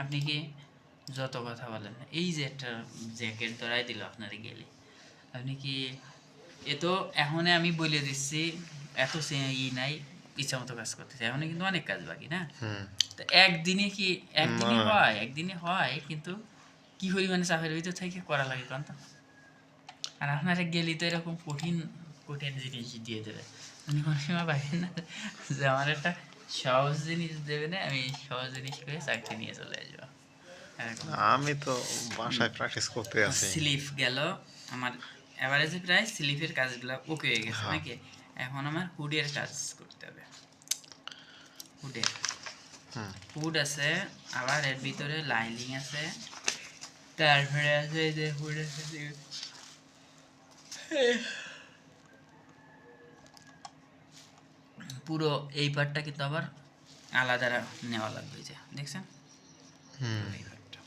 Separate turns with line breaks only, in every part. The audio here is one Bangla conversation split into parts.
আপনি কি যত কথা বলেন, এই যে একটা জ্যাকেট ধরাই দিল আপনার গেলে, আপনি কি এ তো এখন আমি বলে দিচ্ছি, এত নাই, ইচ্ছা মতো কাজ করতেছে, এখন কিন্তু অনেক কাজ বাকি না। তো একদিনে কি একদিনে
না
হয়, একদিনে হয়, কিন্তু কি পরিমাণে চাপের ভিতর থেকে করা লাগে কোন তো। আর আপনারা গেলি তো এরকম কঠিন কঠিন জিনিস দিয়ে দেবে, আপনি কোনো সময় পাবেন না যে আমার একটা সহজ জিনিস দেবে না, আমি সহজ জিনিস করে চাকরি নিয়ে চলে আসবো, এরকম।
আমি তো বাসায় প্র্যাকটিস করতে আছি।
স্লিপ গেল আমার, এভারেজে প্রায় স্লিপের কাজগুলো ওকে হয়ে গেছে
হ্যাঁ
নাকি। এখন আমার হুডের কাজ করতে হবে। হুডের হুড আছে, আবার এর ভিতরে লাইনিং আছে, তারপরে আছে এই যে হুডের পুরো এই পার্টটা কিন্তু আবার আলাদা নেওয়া লাগবে, যে দেখছেন পুরো এই পার্টটা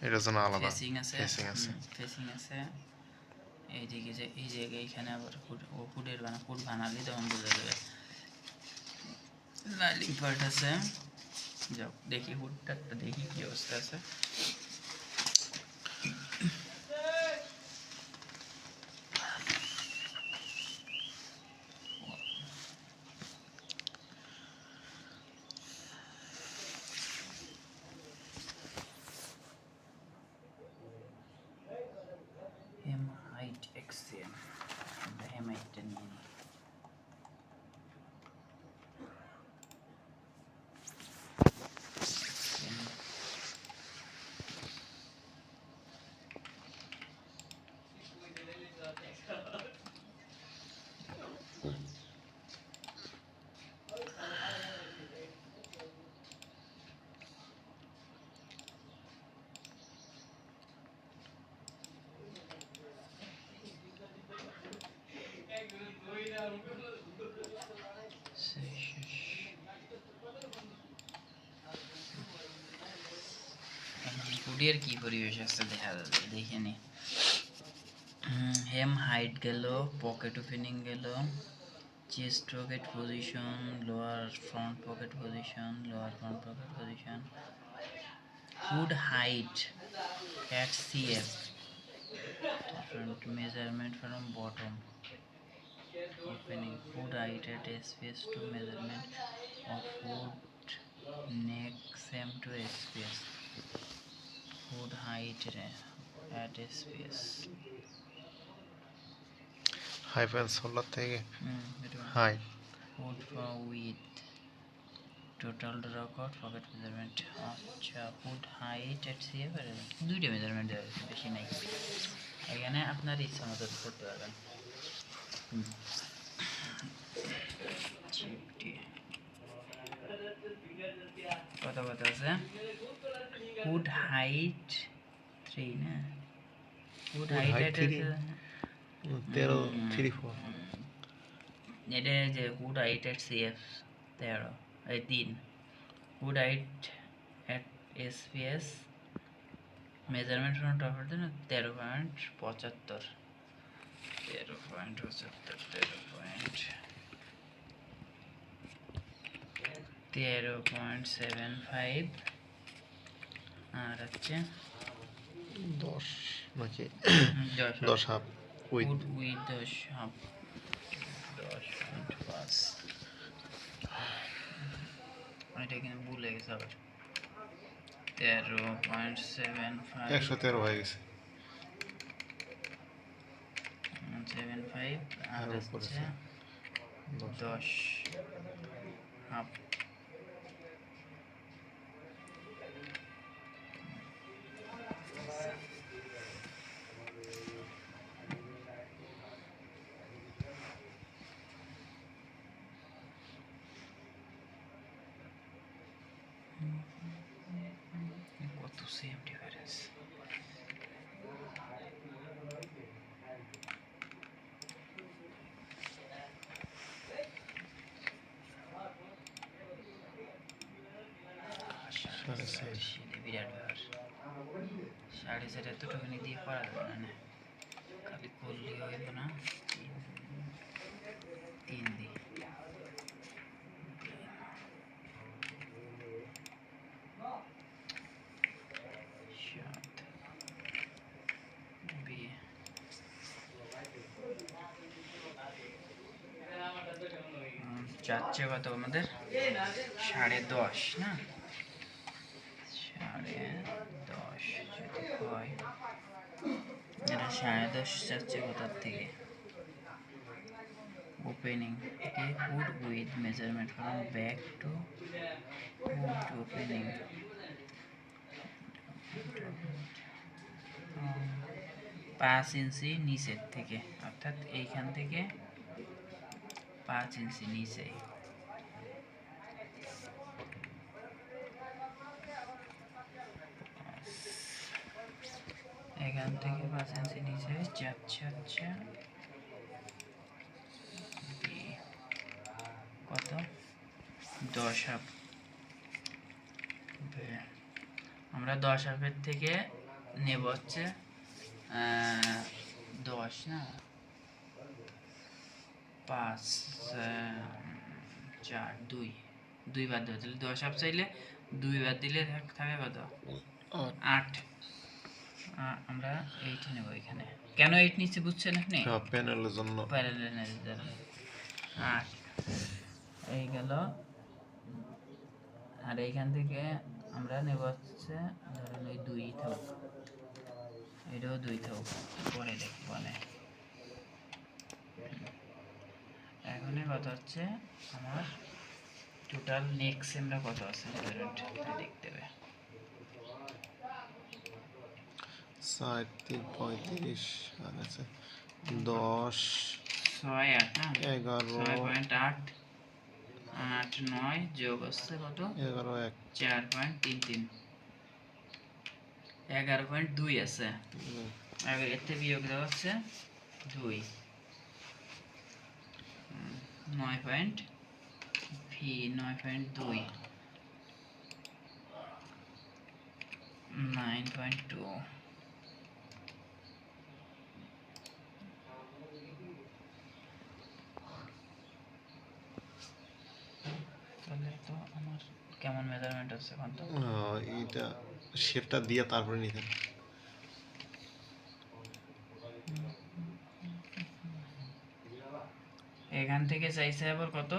এটার জন্য আলাদা
ফেসিং আছে।
ফেসিং আছে।
ফেসিং আছে এইদিকে, যে এই জায়গায় এখানে আবার হুড, ও হুডের হুড বানালে তখন বোঝা যাবে। লাইনিং পার্ট আছে, যাও দেখি হুডটা দেখি কি অবস্থা আছে। এম হাইট এক্সএম, আমরা এম হাইটটা নিয়ে নিই। হুডের কি পরিবেশ আছে দেখা যাবে, দেখে নি। হেম হাইট গেল, পকেট ওপেনিং গেল, chest pocket position, lower front pocket position, lower front pocket position, hood height at CF, different measurement from bottom opening, hood height at SPS to measurement of hood neck same to SPS, hood height at SPS,
high pant solar থেকে
এটা
high
hood for width, total draw cut, pocket measurement, আচ্ছা hood height at CF এর দুইটা মেজারমেন্ট দেওয়া আছে, বেশি নাই, এখানে আপনার ইচ্ছা মতো করতে পারবেন। কত কত আছে, হুড হাইট 3 না, হুড হাইট
হাইট
এটা
13 3 4
এটা যে হুড হাইট এট সিএফ 13 এই 3, hood height at SPS measurement from top of the 13.75, 13.75, আর হচ্ছে
10 নাকি
10
10 half with
hood with 10 half, 10.5, এটা কিন্তু ভুলে গেছে আবার, 13.75,
113 হয়ে গেছে
75, আর
আর উপরে
হচ্ছে 10 হাফ। কত সেম ডিফারেন্স, বিরাট ব্যাপার, 4.5 এতটুকুনি দিয়ে করা যাবে না, খালি করলেই হইব না, 3 দিই, যাচ্ছে কত আমাদের 10:30 না, 10:30 যদি হয়, এটা 10:30 যাচ্ছে কোথার থেকে? ওপেনিং থেকে food with measurement from back to opening 5 ইঞ্চি নিচের থেকে, অর্থাৎ এইখান থেকে 5 ইঞ্চি নিচে। এখান থেকে 5 ইঞ্চি নিচে যাচ্ছে হচ্ছে কত, 10 হাফ। আমরা 10 হাফের থেকে নেব হচ্ছে 10 না, 5 4 2 বাদ দেবো, তাহলে 10 হাফ চাইলে 2 বাদ দিলে থাকে কত, 8। আমরা 8 নেব এখানে। কেন 8 নিচ্ছি বুঝছেন আপনি?
প্যানেলের জন্য।
প্যারালেলের জন্য 8 এই গেল। আর এইখান থেকে আমরা নেব হচ্ছে ধরেন ওই 2 থাক, এটাও 2 থাক, পরে দেখি বলে। এখন কত হচ্ছে আমার টোটাল নেক্সট সেমটা কত আছে দেখতে হবে।
4 3 35 আর আছে 10
6 8 না,
11
6.8 8 9 যোগ হচ্ছে কত,
11 1
4.33 11.2 আছে। আর এতে বিয়োগ দেওয়া হচ্ছে 2 9.2 9.2 তাহলে তো আমার কেমন মেজারমেন্ট আছে এখন তো?
এইটা শেপটা দিয়ে তারপরে নিতে হবে।
এখান থেকে চাইছে আবার কত,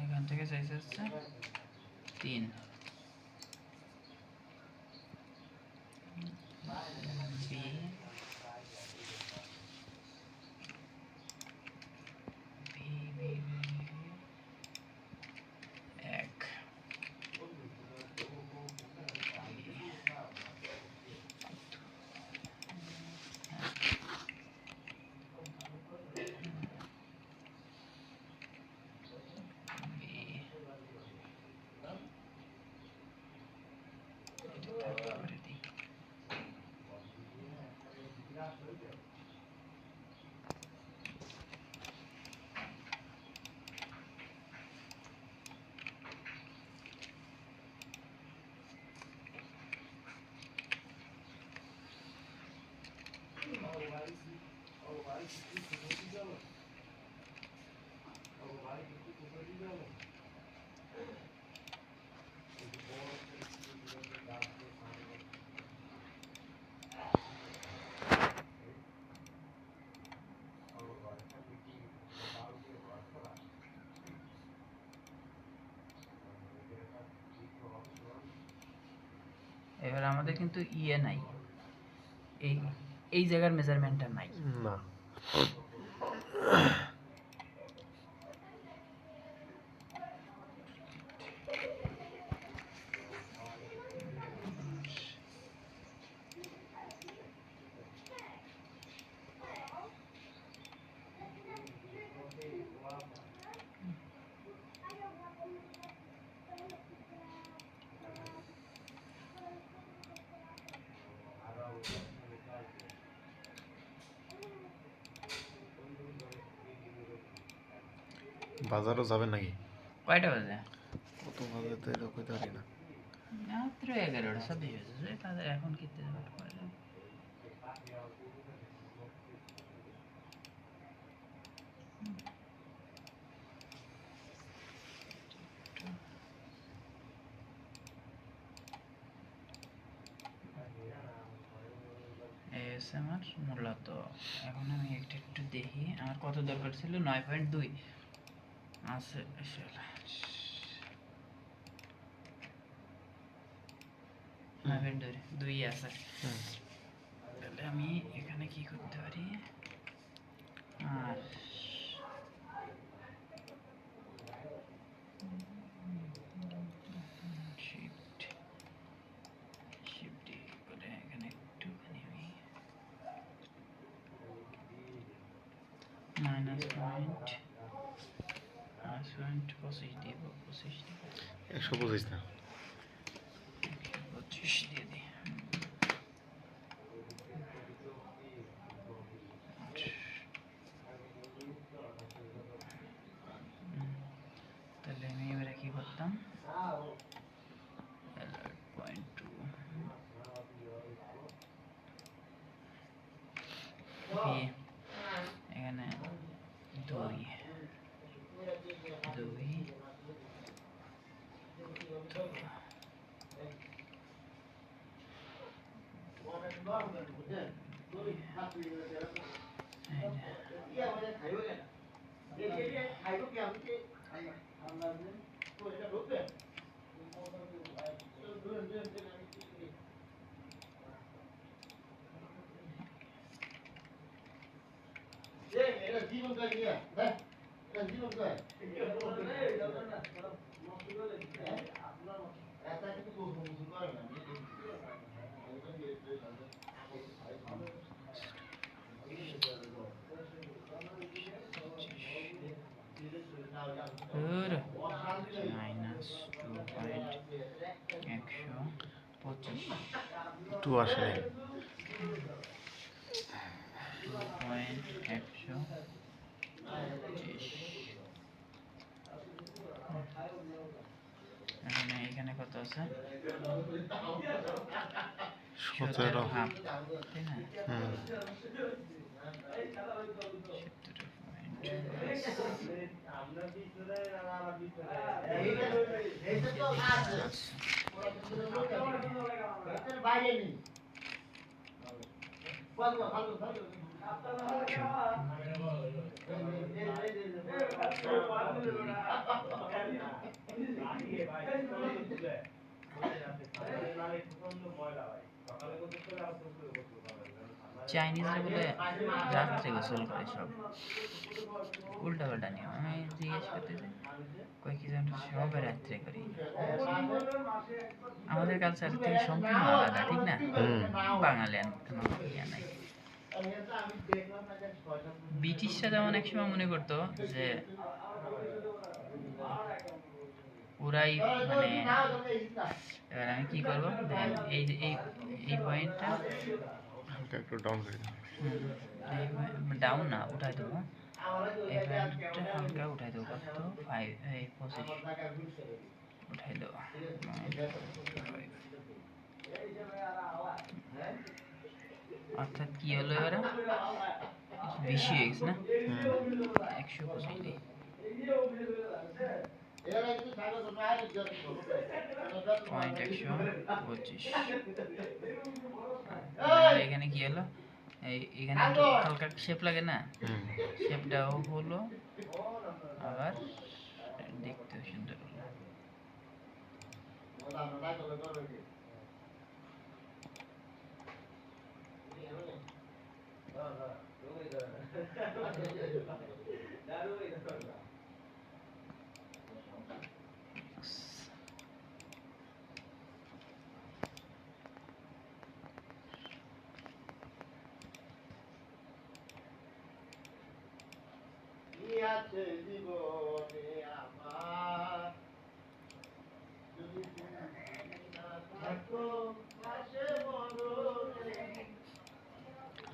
এখান থেকে চাইছে হচ্ছে 3 বি এক এবার আমাদের কিন্তু ইয়ে নাই, এই এই জায়গার মেজারমেন্টটা নাই
না। বাজারও যাবেন নাকি?
কয়টা বাজে?
কত বাজে তো এটা কইতে পারি না।
মাত্র 11টা 26 বাজে, তাদের এখন কিনতে যাবে কয়টা? গেছে আমার মূলত। এখন আমি একটা একটু দেখি আমার কত দরকার ছিল, 9.2 আছে আসলে। 9.2 আছে। তাহলে আমি এখানে কি করতে পারি, আর শিফট শিফট করে এখানে একটুখানি আমি -পয়েন্ট 25 দিব, 25 দিব,
125 না
125 দিয়ে দিই। তাহলে আমি এবারে কি করতাম, $1.2 এখানে 2 -2.125
2 আসে নাই।
2.125 এখানে কত আছে,
17
হাফ, তাই না?
হুম
17 চাইনিজরা বলে রাত্রে গোসল করে সব, উল্টা পাল্টা নিয়ম। আমি জিজ্ঞেস করতেছি, কই কি জানো সবে রাত্রে করি। আমাদের কালচার থেকে সম্পূর্ণ আলাদা, ঠিক না? বাঙালিয়ান কোনো ইয়া নাই। ব্রিটিশরা যেমন একসময় মনে করতো যে ওরাই মানে, এবার আমি কি করবো দেখেন, এই যে এই পয়েন্টটা
হালকা একটু ডাউন করে দাও।
ডাউন না, উঠাই দেবো। এই পয়েন্টটা হালকা উঠাই দেবো, কত 25 উঠাই দেবো। অর্থাৎ কি হলো এবারে, বেশি হয়ে গেছে না, 125 দিই। পয়েন্ট 125। এখানে কি হলো, এখানে একটু হালকা শেপ লাগে না, শেপটাও হলো, আবার দেখতেও সুন্দর হলো।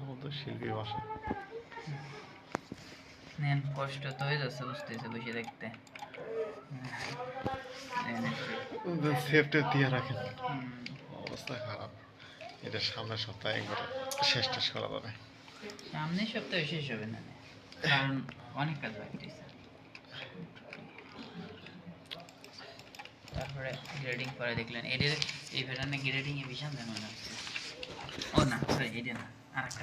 আমাদের শিল্পী ভাষা
নেন, কষ্ট তো হয়ে যাচ্ছে বুঝতেছে বসে দেখতে।
সেফটি দিয়ে রাখেন, অবস্থা খারাপ। এটা সামনের সপ্তাহে একবার শেষ করা যাবে।
সামনের সপ্তাহে শেষ হবে না, কারণ অনেক কাজ বাকি আছে। তারপরে গ্রেডিং করে দেখলেন, এদের এই প্যাটার্নে গ্রেডিং এ বিশাল ঝামেলা হচ্ছে। ও না সরি, এটা না, আর একটা